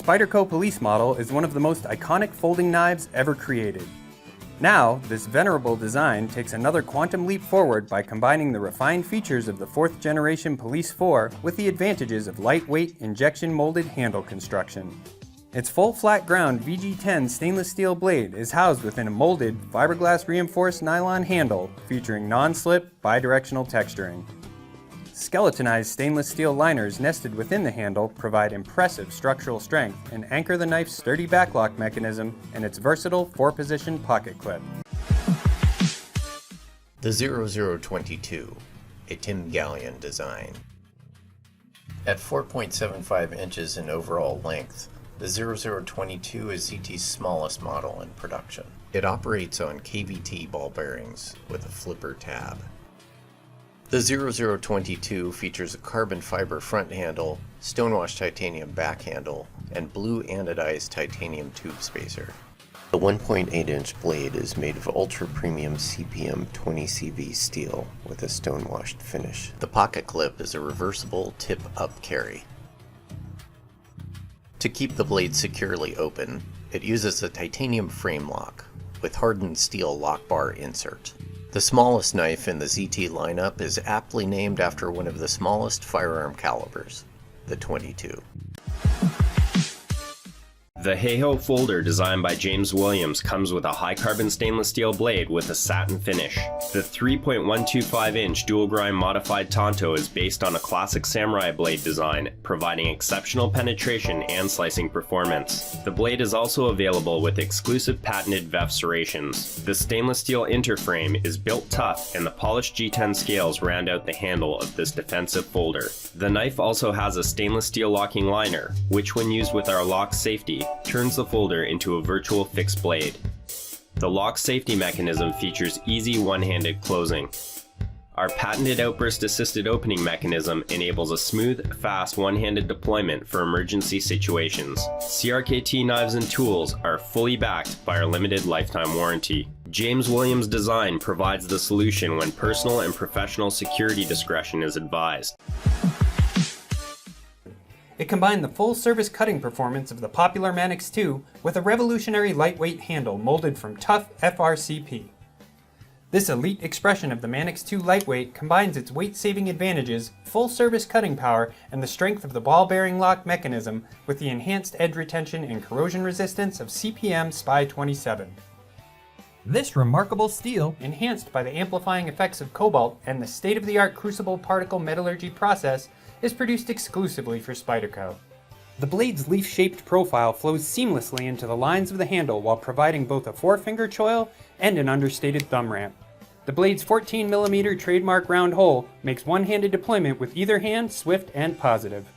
Spyderco police model is one of the most iconic folding knives ever created. Now, this venerable design takes another quantum leap forward by combining the refined features of the 4th generation Police 4 with the advantages of lightweight, injection molded handle construction. Its full flat ground VG10 stainless steel blade is housed within a molded, fiberglass reinforced nylon handle featuring non-slip, bidirectional texturing. Skeletonized stainless steel liners nested within the handle provide impressive structural strength and anchor the knife's sturdy backlock mechanism and its versatile 4-position pocket clip. The 0022, a Tim Gallion design. At 4.75 inches in overall length, the 0022 is ZT's smallest model in production. It operates on KVT ball bearings with a flipper tab. The 0022 features a carbon fiber front handle, stonewashed titanium back handle, and blue anodized titanium tube spacer. The 1.8-inch blade is made of ultra-premium CPM 20CV steel with a stonewashed finish. The pocket clip is a reversible tip-up carry. To keep the blade securely open, it uses a titanium frame lock with hardened steel lock bar insert. The smallest knife in the ZT lineup is aptly named after one of the smallest firearm calibers, the .22. The Heiho folder designed by James Williams comes with a high-carbon stainless steel blade with a satin finish. The 3.125-inch dual-grind modified Tonto is based on a classic samurai blade design, providing exceptional penetration and slicing performance. The blade is also available with exclusive patented VEF serrations. The stainless steel interframe is built tough, and the polished G10 scales round out the handle of this defensive folder. The knife also has a stainless steel locking liner, which when used with our lock safety, turns the folder into a virtual fixed blade. The lock safety mechanism features easy one-handed closing. Our patented outburst-assisted opening mechanism enables a smooth, fast one-handed deployment for emergency situations. CRKT knives and tools are fully backed by our limited lifetime warranty. James Williams' design provides the solution when personal and professional security discretion is advised. It combined the full-service cutting performance of the popular Manix 2 with a revolutionary lightweight handle molded from tough FRCP. This elite expression of the Manix 2 lightweight combines its weight-saving advantages, full-service cutting power, and the strength of the ball bearing lock mechanism with the enhanced edge retention and corrosion resistance of CPM Spy 27. This remarkable steel, enhanced by the amplifying effects of cobalt and the state-of-the-art crucible particle metallurgy process, is produced exclusively for Spyderco. The blade's leaf-shaped profile flows seamlessly into the lines of the handle while providing both a 4-finger choil and an understated thumb ramp. The blade's 14mm trademark round hole makes one-handed deployment with either hand swift and positive.